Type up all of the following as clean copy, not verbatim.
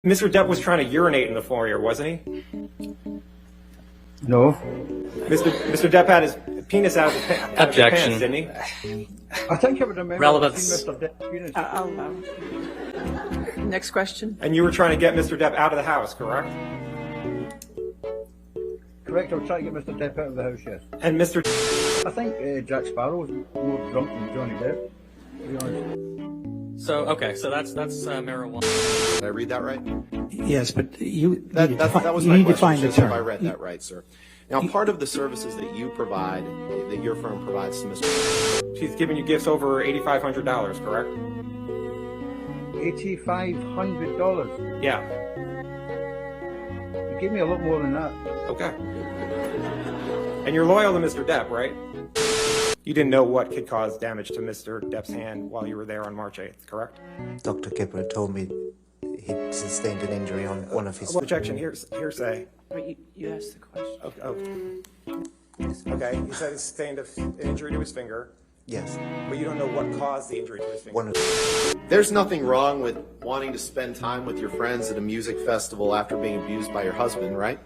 Mr. Depp was trying to urinate in the foyer, wasn't he? No. Mr. Depp had his penis out of his pants, Objection. didn't he? I think I would remember Relevance. seeing Mr. Depp's penis. I'll next question. And you were trying to get Mr. Depp out of the house, correct? Correct, I was trying to get Mr. Depp out of the house, yes. And Mr. I think Jack Sparrow was more drunk than Johnny Depp, to be honest. So that's marijuana. Did I read that right? Yes, but you That need was you my need to question. find the Just if term. I read that right, sir. Now, part of the services that you provide, that your firm provides to Mr. She's giving you gifts over $8,500, correct? $8,500. Yeah. You gave me a lot more than that. Okay. And you're loyal to Mr. Depp, right? You didn't know what could cause damage to Mr. Depp's hand while you were there on March 8th, correct? Dr. Kipper told me he'd sustained an injury on one of his... Objection, hearsay. But you asked the question. Okay, you said he sustained an injury to his finger, Yes. but you don't know what caused the injury to his finger. One of... There's nothing wrong with wanting to spend time with your friends at a music festival after being abused by your husband, right?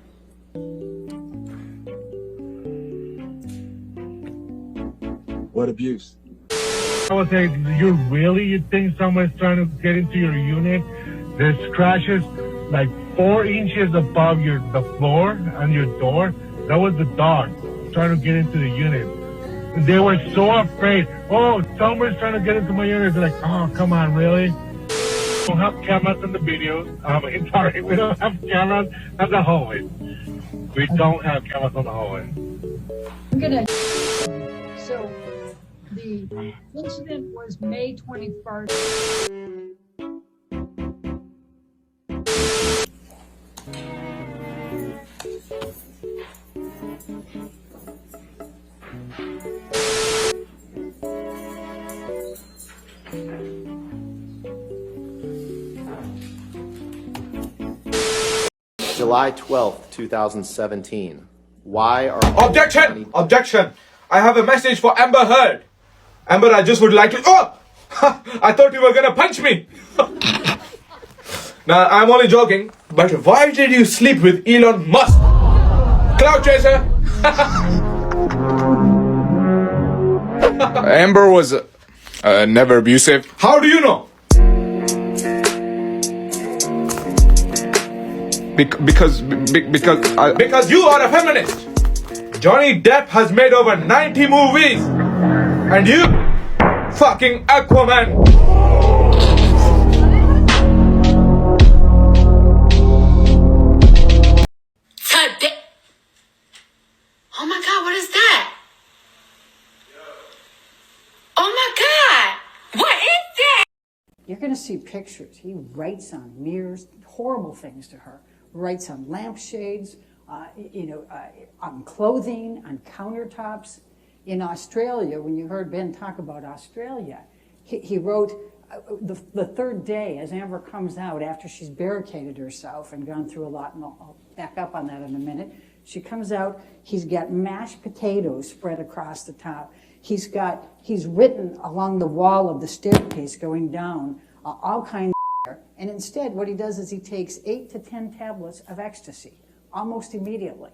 What abuse? I would say, you think someone's trying to get into your unit? There's scratches like 4 inches above the floor on your door. That was the dog trying to get into the unit. And they were so afraid. Oh, someone's trying to get into my unit. They're like, oh, come on, really? We don't have cameras in the videos. Sorry, we don't have cameras on the hallway. We don't have cameras on the hallway. So the incident was May 21st. July 12th, 2017. Why are... Objection! Objection! I have a message for Amber Heard. Amber, I just would like to... Oh! I thought you were gonna punch me! Now, I'm only joking, but why did you sleep with Elon Musk? Cloud chaser! Amber was never abusive. How do you know? Because Because you are a feminist. Johnny Depp has made over 90 movies. And you, fucking Aquaman. Oh my God, what is that? Oh my God, what is that? You're going to see pictures. He writes on mirrors, horrible things to her. Writes on lampshades, on clothing, on countertops. In Australia, when you heard Ben talk about Australia, he wrote the third day as Amber comes out after she's barricaded herself and gone through a lot, and I'll back up on that in a minute. She comes out, he's got mashed potatoes spread across the top. He's written along the wall of the staircase going down all kinds of. And instead, what he does is he takes 8 to 10 tablets of ecstasy almost immediately.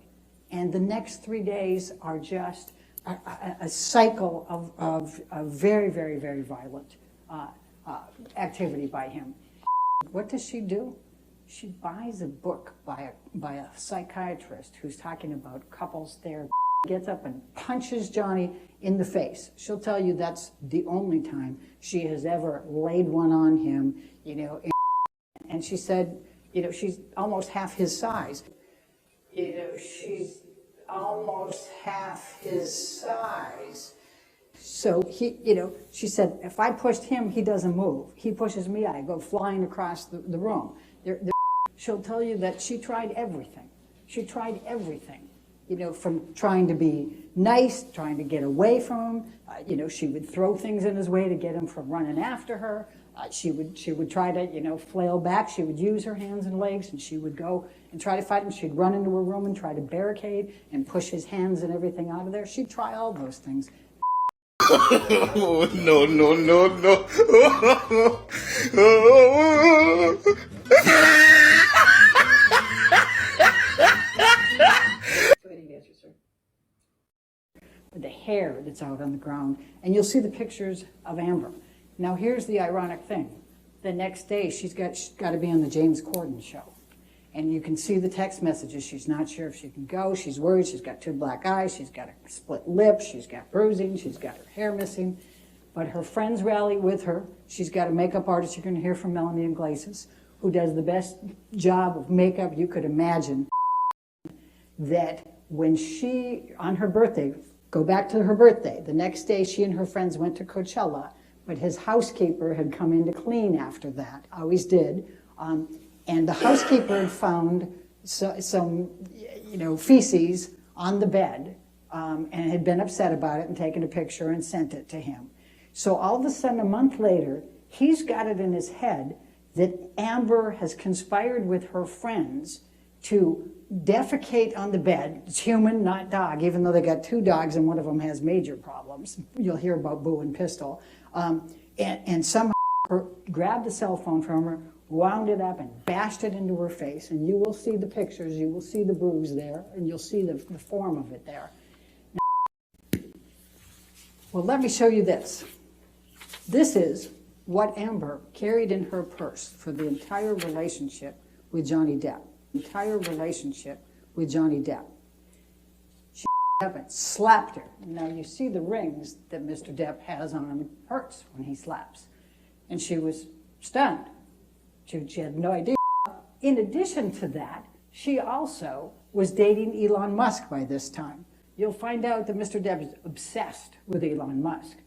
And the next 3 days are just a cycle of very, very, very violent activity by him. What does she do? She buys a book by a psychiatrist who's talking about couples therapy. Gets up and punches Johnny in the face. She'll tell you that's the only time she has ever laid one on him, and she said, she's almost half his size. She's almost half his size. So she said, if I pushed him, he doesn't move. He pushes me, I go flying across the room. She'll tell you that she tried everything. She tried everything. From trying to be nice, trying to get away from him. She would throw things in his way to get him from running after her. She would try to, flail back. She would use her hands and legs, and she would go and try to fight him. She'd run into her room and try to barricade and push his hands and everything out of there. She'd try all those things. No. hair that's out on the ground, and you'll see the pictures of Amber. Now here's the ironic thing. The next day, she's got to be on the James Corden show. And you can see the text messages. She's not sure if she can go. She's worried. She's got 2 black eyes. She's got a split lip. She's got bruising. She's got her hair missing. But her friends rally with her. She's got a makeup artist you're going to hear from, Melanie Iglesias, who does the best job of makeup you could imagine. That when she, on her birthday, go back to her birthday, the next day she and her friends went to Coachella, but his housekeeper had come in to clean after that, always did. And the housekeeper had found some feces on the bed and had been upset about it and taken a picture and sent it to him. So all of a sudden, a month later, he's got it in his head that Amber has conspired with her friends to defecate on the bed. It's human, not dog, even though they got 2 dogs and one of them has major problems. You'll hear about Boo and Pistol. And somehow grabbed the cell phone from her, wound it up and bashed it into her face. And you will see the pictures, you will see the bruise there, and you'll see the form of it there. Now, well, let me show you this. This is what Amber carried in her purse for the entire relationship with Johnny Depp. Entire relationship with Johnny Depp. She up and slapped her. Now you see the rings that Mr. Depp has on hers when he slaps. And she was stunned. She had no idea. In addition to that, she also was dating Elon Musk by this time. You'll find out that Mr. Depp is obsessed with Elon Musk.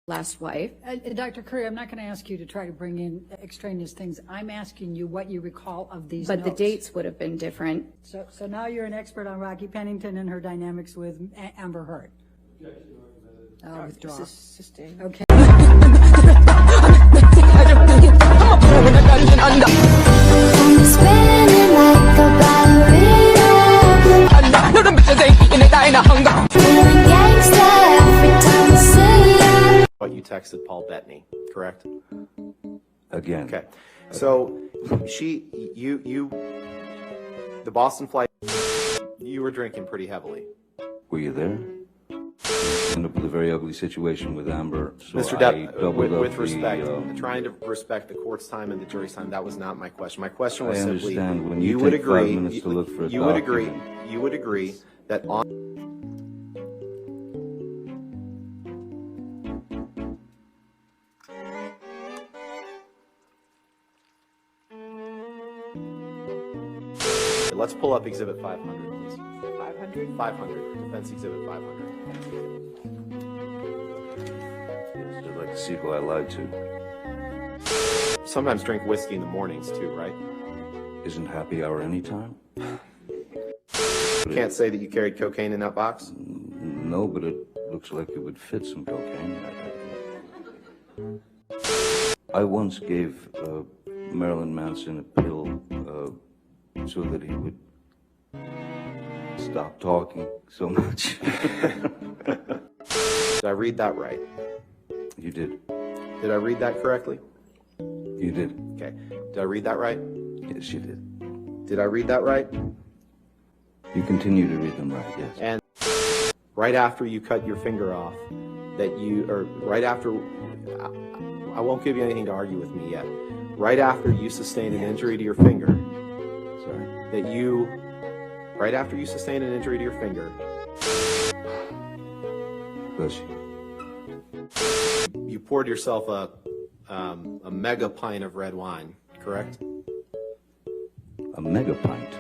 Last wife. Dr. Curry, I'm not going to ask you to try to bring in extraneous things. I'm asking you what you recall of these But notes. the dates would have been different. So now you're an expert on Rocky Pennington and her dynamics with Amber Heard. I'll withdraw. Okay. But you texted Paul Bettany, correct? Again. Okay. So the Boston flight, you were drinking pretty heavily. Were you there? Ended up with a very ugly situation with Amber. So Mr. Depp, with respect, trying to respect the court's time and the jury's time, that was not my question. My question was simply, when you you would take agree, 5 minutes to look for a you would agree, document. you would agree that on. Let's pull up Exhibit 500, please. 500? 500, Defense Exhibit 500. Yes, I'd like to see who I lied to. Sometimes drink whiskey in the mornings too, right? Isn't happy hour any time? You can't say that you carried cocaine in that box? No, but it looks like it would fit some cocaine. I once gave Marilyn Manson a pill so that he would stop talking so much. Did I read that right? You did. Did I read that correctly? You did. Okay. Did I read that right? Yes, you did. Did I read that right? You continue to read them right, yes. And right after you cut your finger off, right after, I won't give you anything to argue with me yet. Right after you sustained an injury to your finger, right after you sustained an injury to your finger, bless you. You poured yourself a mega pint of red wine, correct? A mega pint?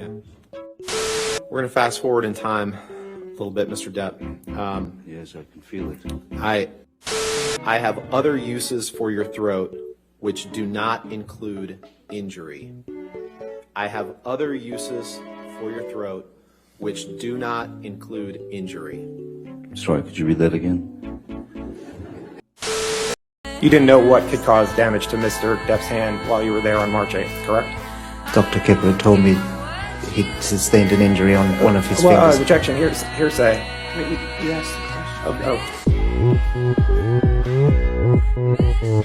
Yeah. We're going to fast forward in time a little bit, Mr. Depp. Yes, I can feel it. I have other uses for your throat which do not include injury. I have other uses for your throat which do not include injury. Sorry, could you read that again? You didn't know what could cause damage to Mr. Depp's hand while you were there on March 8th, correct? Dr. Kipper told me he'd sustained an injury on one of his fingers. Rejection, hearsay. Wait, you asked the question. Oh.